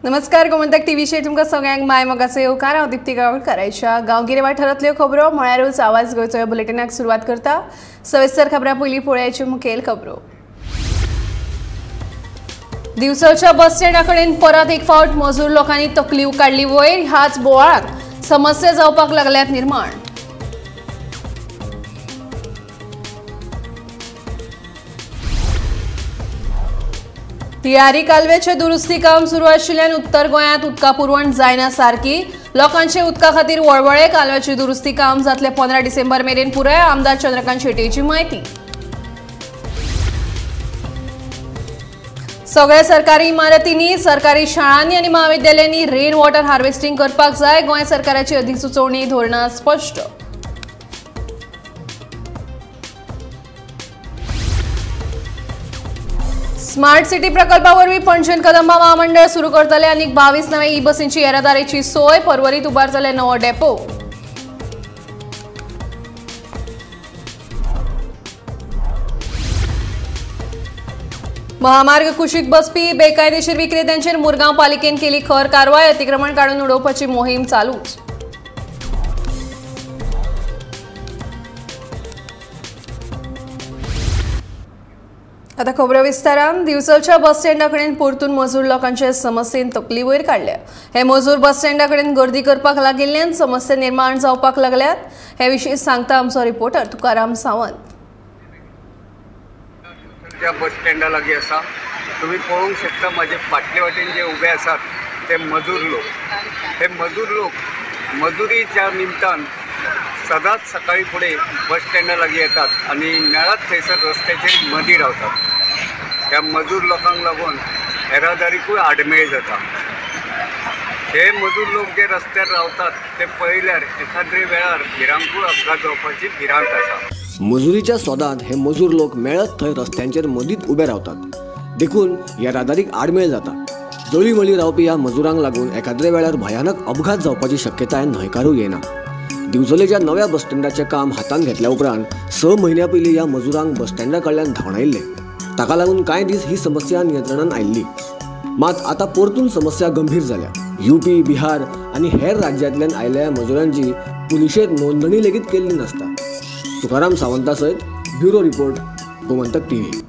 नमस्कार गोमंतक टीव्हीचेर तुमकां सगळ्यांक माय मोगाचो येवकार। हांव दीप्ती गावडकराच्या गांवगिरे वाठारांतल्यो खबरो म्हळ्यारूच आवाज गोंयचो ह्या बुलेटिनाक सुरवात करता। सविस्तर खबरां पयलीं पळोवयाच्यो मुखेल खबरो। दिवसाच्या बस स्टँडा कडेन परत एक फावट मजूर लोकांनी तकली काडली वयर। ह्याच बोवाळांत समस्या जावपाक लागल्यात निर्माण। तियारी कालव्याचे दुरुस्ती काम सुरू आशिल्ल्यान उत्तर गोंयांत उदका पुरवण जायना सारकी। लोकांचे उदका खातीर वळवळे। कालव्याची दुरुस्ती काम जातले 15 डिसेंबर मेरेन पुराय। आमदार चंद्रकांत शेट्येची माहिती। सगळ्या सरकारी इमारतींनी, सरकारी शाळांनी आनी महाविद्यालयांनी रेन वॉटर हार्वेस्टिंग करपाक जाय। गोंय सरकाराची अधिसुचोवणी धोरणां स्पश्ट। स्मार्ट सिटी प्रकल्पा वरवीं पणजेन कदंबा महामंडळ सुरू करतले। आनीक 22 नवे ई बसींची येरादारीची सोय। पर्वरीत उबारतले नवो डेपो। महामार्ग कुशीक बसपी बेकायदेशीर विक्रेत्यांचेर मुरगांव पालिकेन केली खर कारवाय। अतिक्रमण काडून उडोवपाची मोहीम चालूच। आता खबरो विस्तारान। दिवसाच्या बस स्टँडा कडेन परतून मजूर लोकांचे समस्येन तकली वयर काडल्या। हे मजूर बस स्टँडा कडेन गर्दी करपाक लागिल्ल्यान समस्या निर्माण जावपाक लागल्यात। हे विशीं सांगता आमचो रिपोर्टर तुकाराम सावंत। त्या बस स्टँडा लागीं आसा, तुम्ही पळोवंक शकता माझे फाटले वाटेन जे उबे आसात ते मजूर लोक। हे मजूर लोक मजुरीच्या निमतान सदांच सकाळी फुडें बस स्टँडा लागीं येतात आणि मेळत थंयसर रस्त्याचेर मदीं रावतात। ह्या मजूर लोकांक लागून येरादारीकूय आडमेळ जाता। हे मजूर लोक जे रस्त्यार रावतात ते पळयल्यार एखाद्रे वेळार भिरांकूळ अपघात जावपाची भिरांत आसा। मजुरीच्या सोदांत हे मजूर लोक मेळत थंय रस्त्यांचेर मदींच उबे रावतात, देखून येरादारीक आडमेळ जाता। जळीमळी रावपी ह्या मजुरांक लागून एखाद्रे वेळार भयानक अपघात जावपाची शक्यताय न्हयकारूं येना। दिवचलेच्या नव्या बस स्टँडाचें काम हातांत घेतल्या उपरांत 6 म्हयन्यां पयलीं ह्या मजुरांक बस स्टँडा कडल्यान धांवडायल्ले। ताका लागून कांय दीस ही समस्या नियंत्रणान आयिल्ली, मात आतां परतून समस्या गंभीर जाल्या। यूपी, बिहार आनी हेर राज्यांतल्यान आयिल्ल्या मजुरांची पुलिशेंत नोंदणी लेगीत केल्ली नासता। तुकाराम सावंता सयत ब्युरो रिपोर्ट, गोमंतक टीव्ही।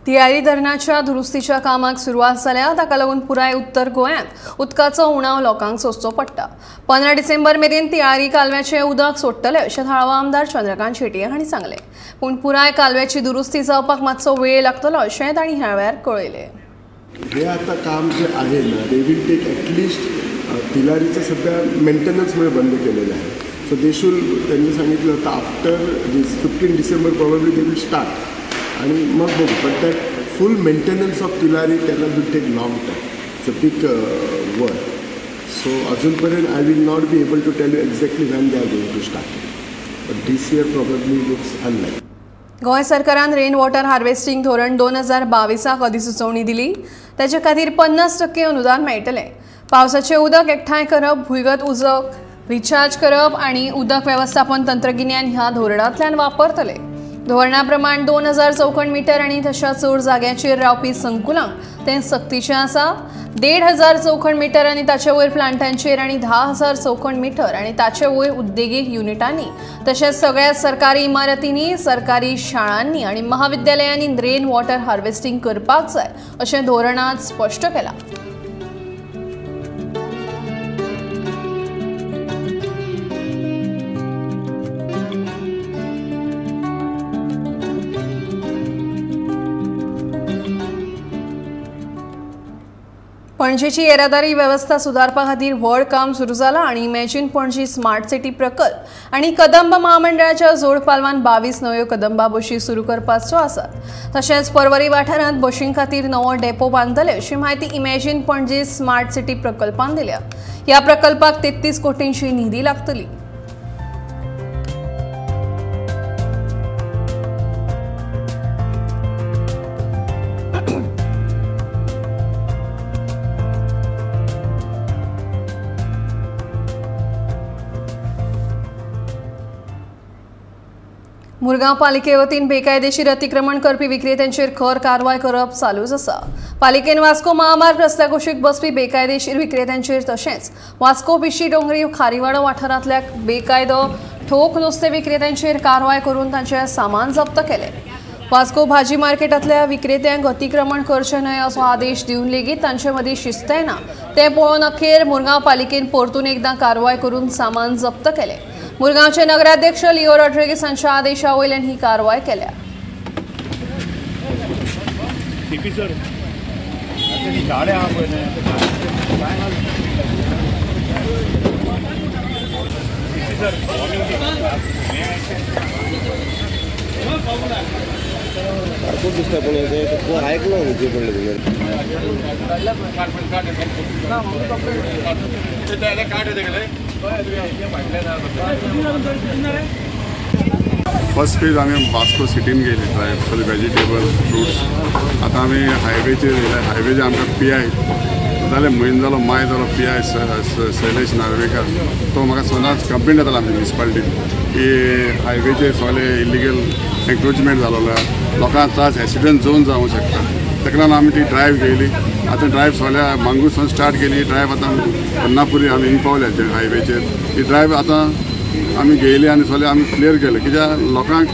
तियारी धरणाच्या दुरुस्तीच्या कामाक सुरवात जाल्या। ताका लागून पुराय उत्तर गोंयांत उदकाचो उणाव लोकांक सोंसचो पडटा। 15 डिसेंबर मेरेन तियारी कालव्याचे उदक सोडटले अशें थाळावो आमदार चंद्रकांत शेट्ये हांणी सांगलें। पूण पुराय कालव्याची दुरुस्ती जावपाक मातसो वेळ लागतलो अशें तांणी ह्या वेळार कळयलें। हे आता काम जे आहे ना, दे विल टेक ॲटलिस्ट तिलारीचं सध्या मेंटेनन्समुळे बंद केलेलं आहे। सो दे शुड, त्यांनी सांगितलं होतं after 15 December probably they will start आणि मग बघू। But that full maintenance of Tillari त्याला will take long time, it's a big work. So अजूनपर्यंत I will not be able to tell you exactly when they are going to start, but this year probably looks unlike. Goa सरकारान rain water harvesting धोरण 2022 अधिसुचोवणी दिली। ताचे खातीर 50% अनुदान मेळटलें। पावसाचें उदक एकठांय करप, भुंयगत उदक रिचार्ज करप आनी उदक वेवस्थापन तंत्रगिन्यान ह्या धोरणांतल्यान वापरतले। धोरणा प्रमाण 2000 चौखण मीटर आनी तशा चड जाग्याचेर रावपी संकुलांक तें सक्तीचें आसा। 1500 चौखण मीटर आनी ताचे वयर प्लांटांचेर आनी 10,000 चौखण मीटर आनी ताचे वयर उद्देगीक युनिटांनी तशेंच सगळ्या सरकारी इमारतींनी, सरकारी शाळांनी आनी महाविद्यालयांनी रेन वॉटर हार्वेस्टिंग करपाक जाय अशें धोरणांत स्पश्ट केलां। पणजेची येरादारी वेवस्था सुदारपा खातीर व्हड काम सुरू जालां आनी इमॅजिन पणजी स्मार्ट सिटी प्रकल्प आनी कदंबा महामंडळाच्या जोड पालवान 22 नव्यो कदंबा बशी सुरू करपाच्यो आसात। तशेंच पर्वरी वाठारांत बशीं खातीर नवो डेपो बांदतले अशी माहिती इमॅजिन पणजी स्मार्ट सिटी प्रकल्पान दिल्या। ह्या प्रकल्पाक 33 कोटींची निधी लागतली। मुरगांव पालिके वतीन बेकायदेशीर अतिक्रमण करपी विक्रेत्यांचेर खर कारवाय करप चालूच आसा। पालिकेन वास्को महामार्ग रस्त्या कुशीक बसपी बेकायदेशीर विक्रेत्यांचेर तशेंच वास्को बिशी डोंगरी खारीवाडो वाठारांतल्या बेकायदो ठोक नुस्तें विक्रेत्यांचेर कारवाय करून तांचे सामान जप्त केले। वास्को भाजी मार्केटांतल्या विक्रेत्यांक अतिक्रमण करचे न्हय असो आदेश दिवन लेगीत तांचे मदीं शिस्त येना तें पळोवन अखेर मुरगांव पालिकेन परतून एकदां कारवाय करून सामान जप्त केले। मुरगांवचे नगराध्यक्ष लिओ रॉड्रिगीस हांच्या आदेशा वयल्यान ही कारवाय केल्या। फर्स्ट फेज आम्ही वास्को सिटीन गेली ड्रायव्ह सगळे वेजिटेबल फ्रुट्स। आता आम्ही हायवेचेर येयला। हायवेचेर आमकां PI जाले म्हयनो जालो माय जालो PI शैलेश नार्वेकर तो म्हाका सदांच कंप्लेंट येतालो आमच्या म्युनिसिपालिटीन की हायवेचेर सगळे इलिगल एन्क्रोचमेंट जालो लोकांक त्रास एक्सिडेंट जावंक शकता। ताका लागून आमी ती ड्रायव्ह घेयली। आतां ड्रायव्ह सगळ्या मांगूसावन स्टार्ट केली। ड्रायव्ह आतां पन्नापुरी आमी इनपावल्या हायवेचेर। ही ड्रायव्ह आतां आमी घेयली आनी सगळें आमी क्लियर केलें कित्याक लोकांक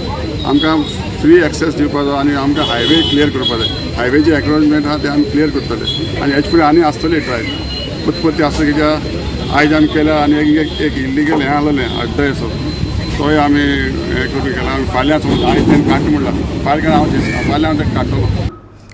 आमकां फ्री एक्सेस दिवपाक जाय आनी आमकां हायवे क्लियर करपाक जाय। हायवेचे एन्क्रोचमेंट आहा ते आमी क्लियर करतले आनी हेचे फुडें आनी आसतली ड्रायव्ह पत्ती आसता कित्याक आयज आमी केल्या आनी एक इल्लिगल हें आहलेलें अड्डे असो तोय आमी हें करून केला। आमी फाल्यां आयज तें काट म्हणला फाल्यां हांव तें काडटलो।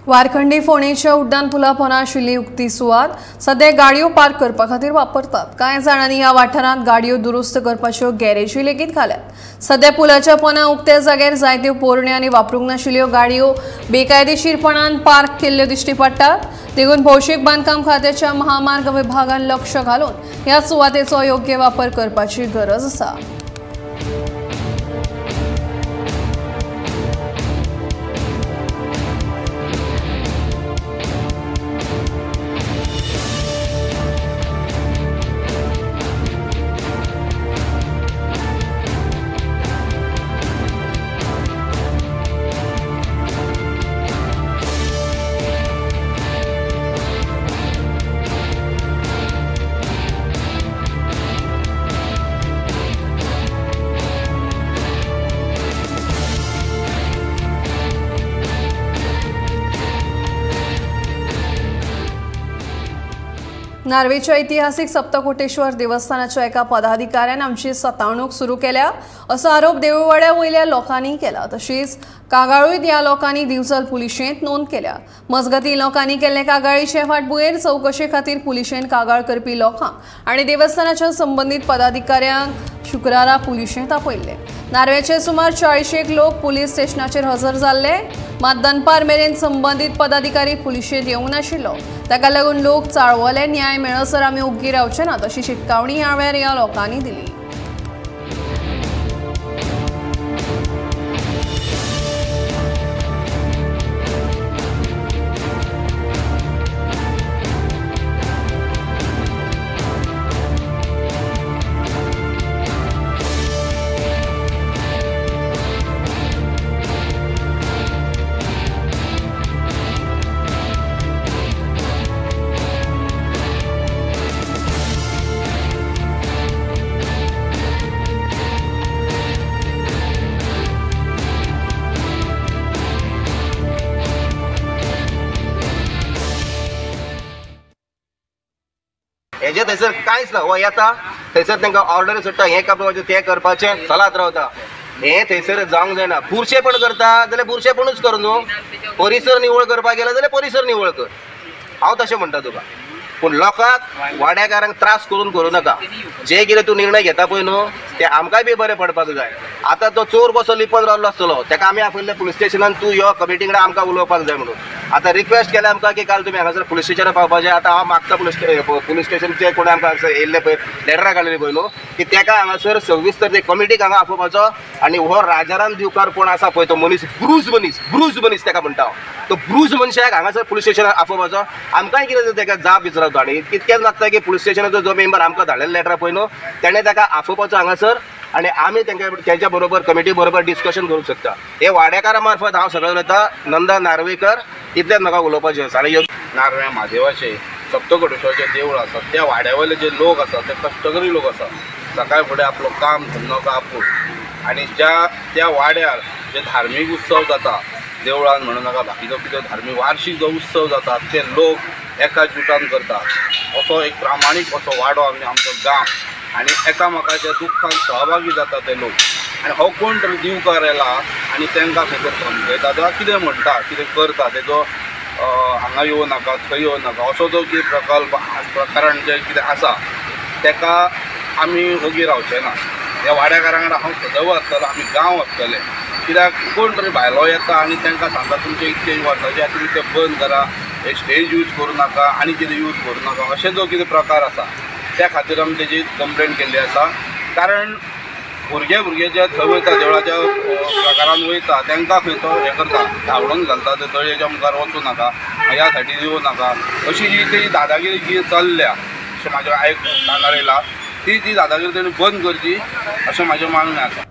वारखंडी फोंडेच्या उड्डाण पुला पोंदा आशिल्ली उक्ती सुवात सध्या गाडयो पार्क करपा खातीर वापरतात। कांय जाणांनी ह्या वाठारांत गाडयो दुरुस्त करपाच्यो गॅरेजी लेगीत घाल्यात। सध्या पुलाच्या पोंदा उक्त्या जाग्यार जायत्यो पोरण्यो आनी वापरूंक नाशिल्ल्यो गाडयो बेकायदेशीरपणान पार्क केल्ल्यो दिश्टी पडटात। देखून भौशीक बांदकाम खात्याच्या महामार्ग विभागान लक्ष घालून ह्या सुवातेचो योग्य वापर करपाची गरज आसा। नार्वेच्या ऐतिहासिक सप्तकोटेश्वर देवस्थानाच्या एका पदाधिकाऱ्यान आमची सतावणूक सुरू केल्या असो आरोप देवळवाड्या वयल्या लोकांनी केला। तशीच कागाळूय ह्या लोकांनी दिवचल पुलिशेंत नोंद केल्या। मजगती लोकांनी केल्ले कागाळीचे फाटभुंयेर चौकशे खातीर पुलिशेन कागाळ करपी लोकांक आनी देवस्थानाच्या संबंधीत पदाधिकाऱ्यांक शुक्रारा पुलिशेंत आपयल्ले। नार्वेचे सुमार 40 लोक पुलीस स्टेशनाचेर हजर जाल्ले। मात दनपार मेरेन संबंधीत पदाधिकारी पुलिशेंत येवंक नाशिल्लो। ताका लागून लोक चाळवले न्याय मेळसर आमी ओग्गी रावचे ना तशी शिटकावणी ह्या वेळार ह्या लोकांनी दिली। हेजे थंयसर कांयच ना। हो येता थंयसर तांकां ऑर्डर सुट्टा हें करपाचें तें करपाचें चलात रावता। हें थंयसर जावंक जायना। बुरशेपण करता जाल्यार बुरशेपणूच कर न्हू। परिसर निवळ करपाक गेला जाल्यार परिसर निवळ कर। हांव तशें म्हणटा तुका। पूण लोकांक वाड्याकारांक त्रास करूं नाका। जे कितें तूं निर्णय घेता पळय न्हू ते आमकांय बी बरें पडपाक जाय। आतां तो चोर कसो लिपोन रावलो आसतलो ताका आमी आपयल्ले पुलीस स्टेशनान तूं यो कमिटी कडेन आमकां उलोवपाक जाय म्हणून। आतां रिक्वेस्ट केल्या आमकां की काल तुमी हांगासर पुलीस स्टेशनार पावपाचें. आतां हांव मागता पुलीस स्टेशनचे कोणी आमकां येयल्ले पळय लेटरां काडलेली पळय न्हू की ताका हांगासर सविस्तर ते कमिटीक हांगा आपोवपाचो आनी हो राजाराम दिवकार कोण आसा पळय तो मनीस ब्रूज मनीस ताका म्हणटा तो ब्रूज मनशाक हांगासर पुलीस स्टेशनार आपोवपाचो. आमकांय कितें ताका जाप विचारता आनी तितकेंच लागता की पुलीस स्टेशनाचो जो मेंबर आमकां धाडलेलो लेटर पळय न्हू तेणें ताका आपोवपाचो हांगासर आनी आमी तेंच्या बरोबर कमिटी बरोबर डिस्कशन करूंक शकता. हे वाडेकारा मार्फत हांव सगळें उलयतां. नंदा नार्वेकर इतलेंच म्हाका उलोवपाचें आसा. आनी नारव्या महादेवाचे सप्तकोटेश्वराचें देवूळ आसा त्या वाड्यावयले जे लोक आसा ते कश्टकरी लोक आसा. सकाळी फुडें आपलो काम धंदो आपूण आनी त्या वाड्यार जे धार्मीक उत्सव जाता देवळान म्हणू नाका बाकीचो कितें धार्मीक वार्षिक जो उत्सव जाता ते लोक एका जुटान करता. असो एक प्रामाणीक असो वाडो आमचो गांव आनी एकामेकाच्या दुख्खान सहभागी जाता ते लोक. आनी हो कोण तरी दिवकार येला आनी तांकां खंय समजयता जाल्यार कितें म्हणटा कितें करता तेजो हांगा येवं नाका थंय येवं नाका असो जो कितें प्रकल्प प्रकारान जे कितें आसा ताका आमी ओगी रावचे ना. ह्या वाड्याकारां वांगडा हांव सदैव आसतलो. आमी गांव आसतले कित्याक कोण तरी भायलो येता आनी तांकां सांगता तुमचे इतके वर्साचे तुमी ते बंद करा हे स्टेज यूज करूं नाका आनी कितें यूज करूं नाका अशे जो कितें प्रकार आसा त्या खातीर आमी तेजी कंप्लेंट केल्ली आसा. कारण भुरगे जे थंय वयता देवळाच्या प्रकारान वयता तांकां खंय तो हें करता धांवडोन घालता ते तळयेच्या मुखार वचूं नाका ह्या सायडीन येवं नाका अशी जी ती दादागिरी जी चल्ल्या अशें म्हाजें कानार येयला ती दादागिरी तेणी बंद करची अशें म्हाजें मागणें आसा.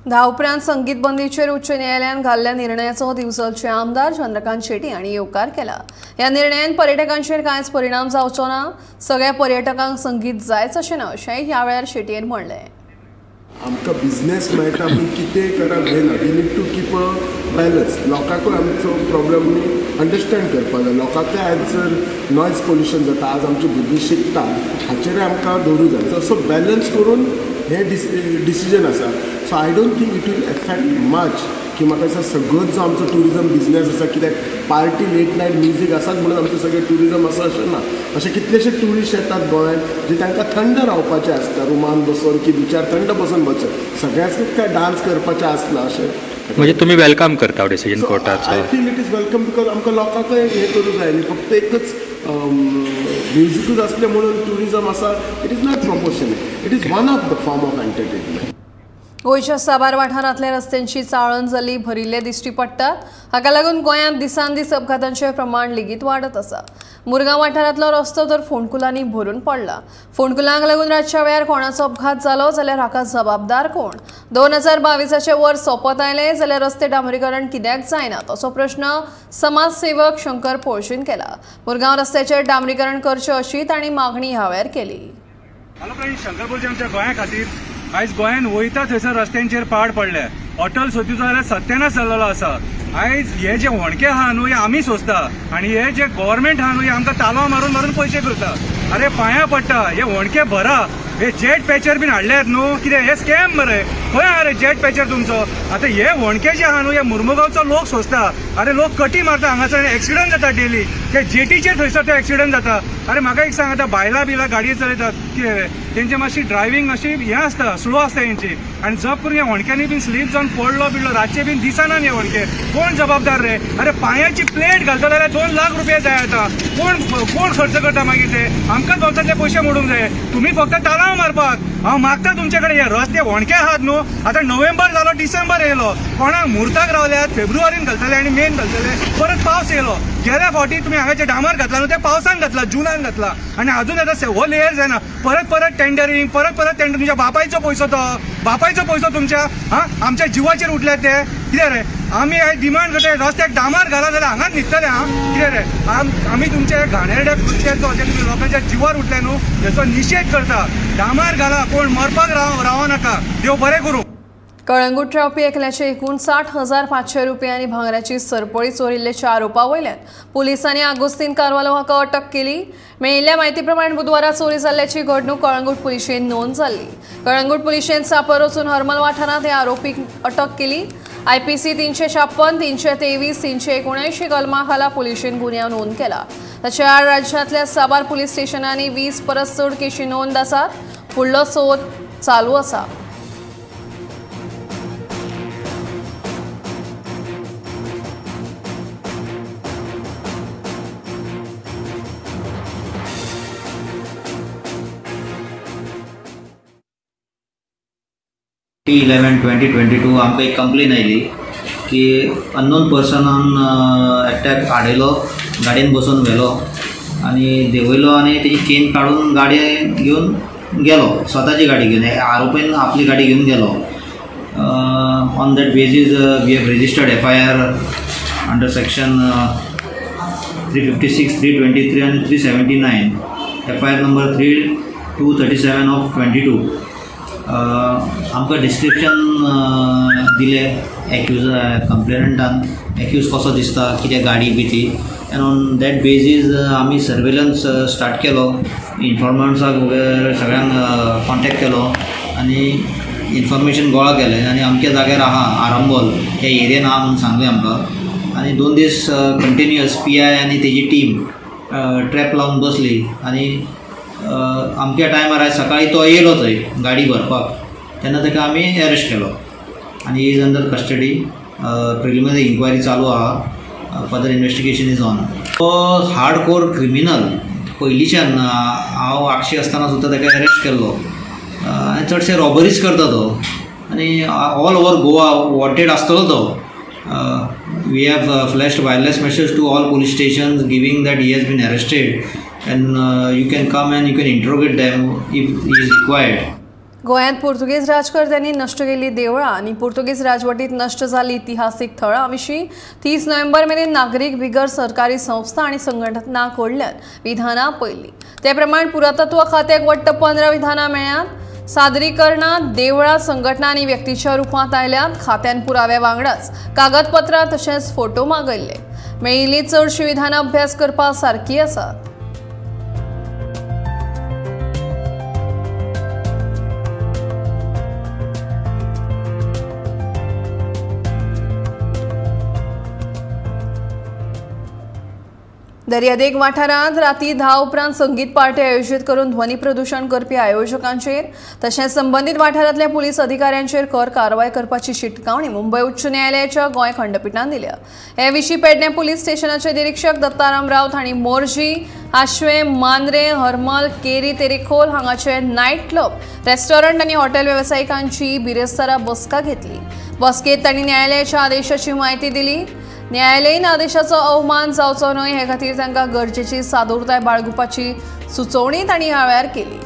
धा उपरांत संगीत बंदीचेर उच्च न्यायालयान घाल्ल्या निर्णयाचो दिवचलचे आमदार चंद्रकांत शेट्टी हांणी येवकार केला. ह्या निर्णयान पर्यटकांचेर कांयच परिणाम जावचो ना. सगळ्या पर्यटकांक संगीत जायच अशें ना अशेंय ह्या वेळार शेट्टीन म्हणलें. आमकां बिझनेस मेळटा आमी कितेंय करप हें ना. We need to keep a balance. लोकांकूय आमचो प्रॉब्लेम अंडरस्टँड करपाक जाय. लोकांचो आयज जर नॉयज पोल्युशन जाता आज आमची भुरगीं शिकता हाचेर आमकां दवरूं जाय. सो असो बॅलन्स करून हे डिसिजन आसा. So I don't think it will affect much की म्हाका दिसता सगळोच जो आमचो ट्युरिजम बिझनेस आसा कित्याक पार्टी लेट नायट म्युजीक आसात म्हणून आमचें सगळें ट्युरिजम आसा अशें ना. अशे कितलेशे ट्युरिस्ट येतात गोंयांत जे तांकां थंड रावपाचें आसता रुमान बसून की बिचार थंड बसून वचचें सगळ्यांक काय डान्स करपाचें आसना अशें. म्हणजे तुम्ही वेलकम करता डिसिजन कोर्टाचो. I feel it is welcome because आमकां लोकांकय हें करूंक जाय न्ही. फक्त एकच म्युजीकूच असलें म्हणून ट्युरिजम आसा it is not proportionate. It is one of the form of entertainment. गोंयच्या साबार वाठारांतल्या रस्त्यांची चाळण जाल्ली भरिल्ले दिश्टी पडटात. हाका लागून गोंयांत दिसान दीस अपघातांचें प्रमाण लेगीत वाडत आसा. मुरगांव वाठारांतलो रस्तो तर फोंडकुलांनी भरून पडला. फोंडकुलांक लागून रातच्या वेळार कोणाचो अपघात जालो जाल्यार हाका जबाबदार कोण? 2022चे वर्स सोंपत आयलें जाल्यार रस्ते डांबरीकरण कित्याक जायना तसो प्रश्न समाजसेवक शंकर पोळशीन केला. मुरगांव रस्त्याचेर डांबरीकरण करचें अशी तांणी मागणी ह्या वेळार केली. शंकर पोळशी आमच्या गोंया खातीर आयज गोंयान वयता थंयसर रस्त्यांचेर पाड पडले. अटल सोदूचो जाल्यार सत्यानाश जाल्लो आसा. आयज हे जे होणके आहा न्हू हे आमी सोंसता आनी हे जे गव्हर्मेंट आहा न्हू हे आमकां तालवा मारून मारून पयशे करता. अरे पांयां पडटा हे होणके भरा. हे जेट पॅचर बीन हाडल्यात न्हू कितें हे स्कॅम मरे. खंय आहा रे जेट पॅचर तुमचो? आतां हे होणके जे आहा न्हू हे मुर्मुगांवचो लोक सोंसता. अरे लोक कटी मारता हांगासर एक्सिडंट जाता डेली. ते जेटीचेर थंयसर ते एक्सिडंट जाता. अरे म्हाका एक सांग आतां बायलां बिला गाडये चलयतात कितें तेंची मातशी ड्रायव्हिंग अशी हें आसता स्लो आसता हेंची आनी जप करून ह्या होणक्यांनी बीन स्लीप जावन पडलो बिडलो रातचे बीन दिसना हे होणके. कोण जबाबदार रे? अरे पांयाची प्लेट घालता जाल्यार 2 लाख रुपया जाय आतां. कोण खर्च करता मागीर ते? आमकांच भोंवतातले पयशे मोडूंक जाय. तुमी फक्त तालाव मारपाक. हांव मागता तुमचे कडेन हे रस्ते होणके आहात न्हू आतां नोव्हेंबर जालो डिसेंबर येयलो कोणाक मुहूर्ताक रावल्यात फेब्रुवारीन घालतले आनी मेन घालतले. परत पावस येयलो. गेल्या फावटी तुमी हांगाचे डांबर घातला न्हू ते पावसान घातला जुनान घातला आनी अजून आतां हो लेयर जायना. परत टेंडरींग परत टेंडर. तुमच्या बापायचो पयसो तो बापायचो पयसो तुमच्या आमच्या जिवाचेर उठल्यात ते कितें रे? आमी आयज डिमांड करता रस्त्याक डांबर घाला जाल्यार हांगाच न्हिदतले कितें रे? आमी तुमचे घाणेरडे कृत्याचो जे तुमी लोकांच्या जिवार उठले न्हू हेचो निशेध करता. डांबर घाला कोण मरपाक रावो नाका. देव बरें करूं. कळंगूट रावपी एकल्याचे एकूण 60,500 रुपयांनी भांगराची सरपळी चोरिल्ले 4 आरोपां वयल्यान पुलिसांनी आगोस्तीन कारवालो हाका अटक केली. मेळिल्ल्या म्हायती प्रमाण बुधवारा चोरी जाल्ल्याची घडणूक कळंगूट पुलिशेन नोंद जाल्ली. कळंगूट पुलिशेन सांपळ रचून हरमल वाठारांत हे आरोपीक अटक केली. IPC 356, 323, 379 कलमां खाला पुलिशेन गुन्यांव नोंद केला. ताच्या आड राज्यांतल्या साबार पुलीस स्टेशनांनी 20 परस चड केशी नोंद आसात. फुडलो सोद चालू आसा. 11/2022 आमकां एक कंप्लेन आयली की अननोन पर्सनान एकट्याक आडयलो, गाडयेन बसून व्हेलो आनी देंवयलो आनी तेजी चेन काडून गाडी घेवन गेलो, स्वताची गाडी घेवन. आरोपीन आपली गाडी घेवन गेलो. On that basis we have registered FIR under section 356, 323 आणि 379. FIR number 3237 of 22. आमकां डिस्क्रिप्शन दिले एक्यूज कंप्लेनंटान, एक्यूज कसो दिसता, कितें गाडी बी ती. एंड ऑन दॅट बेजीस आमी सर्वेलन्स स्टार्ट केलो. इन्फॉर्मंट्साक वगैरे सगळ्यांक कॉन्टेक्ट केलो आनी इन्फॉर्मेशन गोळा केलें आनी अमके जाग्यार आहा आरंबोल त्या एरियेन आहा म्हणून सांगलें आमकां. आनी 2 दीस कंटिन्युअस PI आनी तेजी टीम ट्रॅप लावन बसली आनी अमक्या टायमार आयज सकाळी तो येयलो थंय गाडी व्हरपाक, तेन्ना ताका आमी अरेस्ट केलो आनी is under custody. Preliminary inquiry चालू आहा. Further investigation is on. तो हार्ड कोर क्रिमिनल पयलींच्यान हांव आक्षी आसतना सुद्दां ताका अरेस्ट केल्लो आनी चडशे रॉबरीज करता तो आनी ऑल ओवर गोवा वॉन्टेड आसतलो तो. We have flashed wireless message to all police stations giving that he has been arrested and you can come and you can interrogate them if he is required. गोंयांत Portuguese राजकर्त्यांनी नष्ट केल्ली देवळां आनी Portuguese राजवटींत नष्ट जाल्ली इतिहासीक थळां विशीं 30 नोव्हेंबर मेरेन नागरीक बिगर सरकारी संस्था आनी संघटना कडल्यान विधानां पयलीं. ते प्रमाण पुरातत्व खात्याक वट्ट 15 विधानां मेळ्ळ्यांत. सादरीकरणांत देवळां, संघटना आनी व्यक्तीच्या रुपांत आयल्यात. खात्यान पुरावे वांगडाच कागदपत्रां तशेंच फोटो मागयल्ले. मेळिल्लीं चडशीं विधानां अभ्यास करपा सारकीं आसात. दर्यादेग वाठारांत राती 10 उपरांत संगीत पार्टी आयोजीत करून ध्वनी प्रदूषण करपी आयोजकांचेर तशेंच संबंदीत वाठारांतल्या पुलीस अधिकाऱ्यांचेर खर कारवाय करपाची शिटकावणी मुंबय उच्च न्यायालयाच्या गोंय खंडपीठान दिल्या. हे विशीं पेडणे पुलीस स्टेशनाचे निरीक्षक दत्ताराम रावत हांणी मोर्जी, आशवे, मांद्रे, हरमल, केरी, तेरेखोल हांगाचे नायट क्लब, रेस्टॉरंट आनी हॉटेल वेवसायिकांची बिरेस्तारा बसका घेतली. बसकेत तांणी न्यायालयाच्या आदेशाची म्हायती दिली. न्यायालयीन आदेशाचो अवमान जावचो न्हय हे खातीर तांकां गरजेची सादूरताय बाळगुपाची सुचोवणी तांणी ह्या वेळार केली.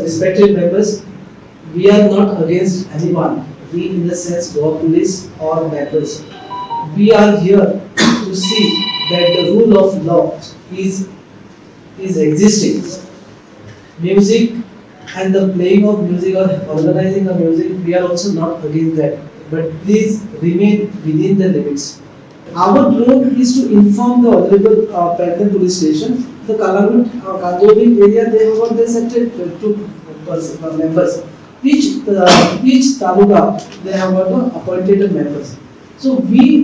Respected members, we are not against anyone. We, in the sense, Goa Police or members, we are here to see that the rule of law is existing. Music and the playing of music or organizing of music, we are also not against that. But please remain within the limits. Our role is to inform the Honorable Pedne Police Station. The Kanjobin area, they have got their separate 2 members. Each taluka, they have got appointed members. So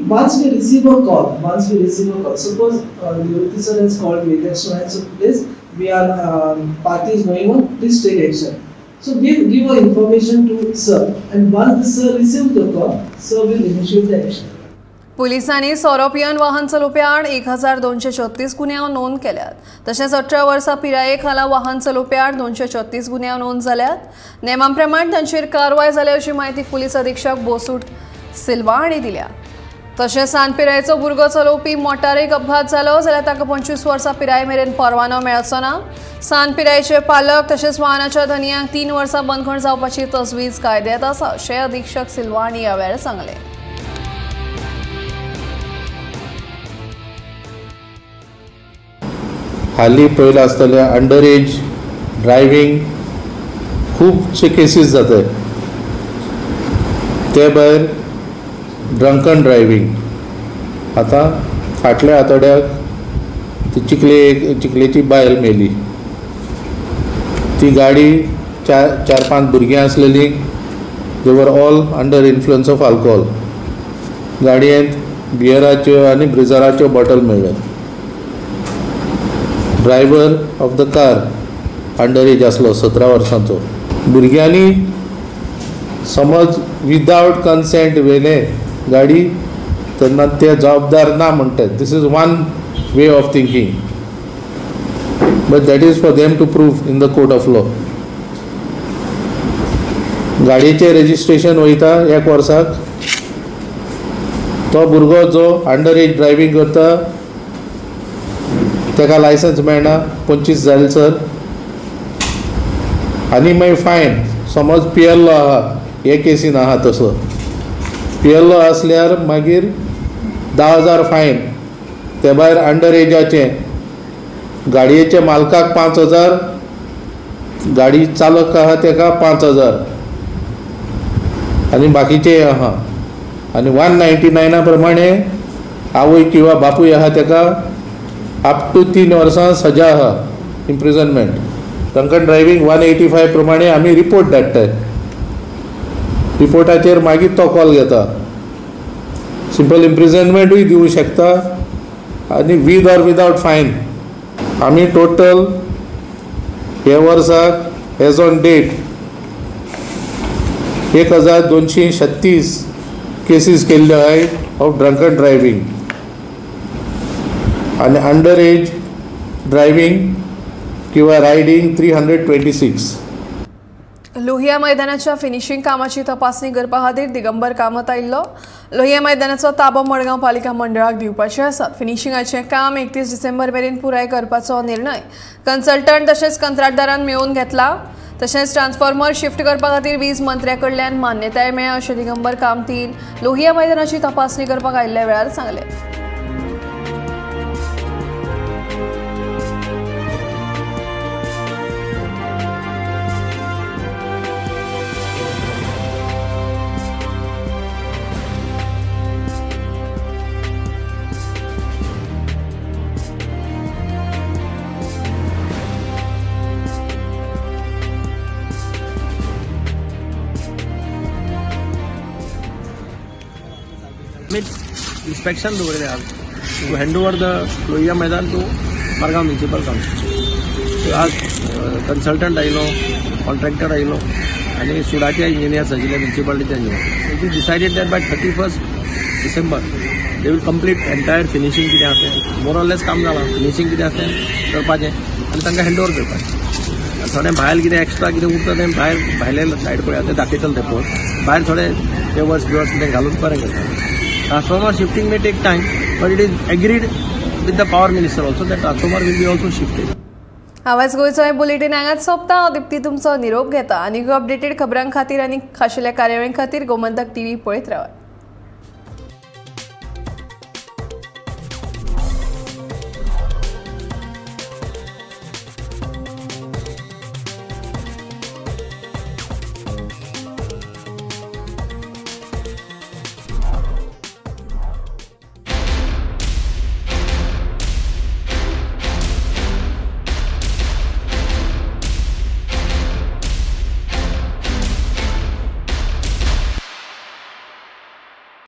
once we receive a call, suppose the sir has called me that so and so place, we are party is going on, please take action. So we give our information to sir, and once the sir receives the call, sir will initiate the action. पुलिसांनी सौरोपियन वाहन चलोवप्याड 1236 गुन्यांव नोंद केल्यात. तशेंच 18 वर्सां पिराये खाला वाहन चलोवप्याड 236 गुन्यांव नोंद जाल्यात. नेमां प्रमाण तांचेर कारवाय जाल्या अशी माहिती पुलीस अधीक्षक बोसूट सिल्वा हांणी दिल्या. तशेंच सांत पिरायेचो भुरगो चलोवपी मोटारीक अपघात जालो जाल्यार ताका 25 वर्सां पिराये मेरेन परवानो मेळचो ना. सांत पिरायेचे पालक तशेंच वाहनाच्या धनियांक 3 वर्सां बंदखण जावपाची तजवीज कायद्यांत आसा अशें अधीक्षक सिल्वा हांणी ह्या वेळार सांगलें. हालीं पयलें आसतलें अंडर एज ड्रायव्हींग खुबशे केसीस जातात. ते भायर ड्रंकन ड्रायव्हींग. आतां फाटल्या आठवड्याक ती चिखलेची बायल मेली. ती गाडी 4-5 भुरगीं आसलेलीं, they were all under influence of alcohol. गाडयेंत बियराच्यो आनी ब्रिझराच्यो बॉटल मेळ्ळ्यात. Driver of the car under age आसलो 17 वर्सांचो. भुरग्यांनी समज विदावट कन्सेंट व्हेले गाडी तेन्ना ते जबाबदार ना म्हणटात. This is one way of thinking. But that is for them to prove in the court of law. गाडयेचें रजिस्ट्रेशन वयता 1 वर्साक. तो भुरगो जो अंडर एज ड्रायव्हिंग करता ताका लायसन्स मेळना 25,000 सर. आनी मागीर फायन. समज PLO आहा, हे केसीन आहा तसो PLO आसल्यार मागीर 10,000 फायन. ते भायर अंडर एजाचें गाडयेच्या मालकाक 5,000, गाडी चालक आहा ताका 5,000 आनी बाकीचे आहा. आनी 199 प्रमाणे आवय किंवा बापूय आहा ताका अप टू 3 वर्सां सजा आहा, इम्प्रिजनमेंट. ड्रंकन ड्रायव्हिंग 185 प्रमाणे आमी रिपोर्ट धाडटाय. रिपोर्टाचेर मागीर तो कॉल घेता. सिंपल इम्प्रिजनमेंटूय दिवं शकता आनी विथ ऑर विदाउट फायन. आमी टोटल हे वर्साक एज ऑन डेट 1,236 केसीस केल्ल्यो आहाय ऑफ ड्रंकन ड्रायव्हिंग आनी अंडर एज ड्रायव्हिंग किंवा रायडिंग 326. लोहिया मैदानाच्या फिनिशिंग कामाची तपासणी करपा खातीर दिगंबर कामत आयिल्लो. लोहिया मैदानाचो ताबो मडगांव पालिका मंडळाक दिवपाचे आसात. फिनिशिंगाचें काम 31 डिसेंबर मेरेन पुराय करपाचो निर्णय कन्सल्टंट तशेंच कंत्राटदारान मेळोवन घेतला. तशेंच ट्रान्सफॉर्मर शिफ्ट करपा खातीर वीज मंत्र्या कडल्यान मान्यताय मेळ्ळ्या अशें दिगंबर कामतीन लोहिया मैदानाची तपासणी करपाक आयिल्ल्या वेळार सांगलें. inspection to hand over the Lohia Maidan to Margam Municipal Council. आज consultant आयलो, contractor आयलो आणि सुडाचे engineers आशिल्ले municipality engineer. It is decided that by 31st December they will complete entire finishing कितें आसा more or less काम जालां. finishing कितें आसा करपाचें आनी तांकां hand over करपाचें. थोडें भायर कितें एक्स्ट्रा कितें उरता तें भायले सायड पळय तें दाखयतले तें पळय. भायर थोडे पेवर्स कितें घालून बरें करता. Transformer shifting may take time, but it is agreed with the power minister also that transformer will be also shifted. आवाज गोयचो हे बुलेटिन हांगाच सोंपता. हांव दिप्ती तुमचो निरोप घेता. आनीक अपडेटेड खबरां खातीर आनी खाशेल्या कार्यावळीं खातीर गोमंतक TV पळयत रावात.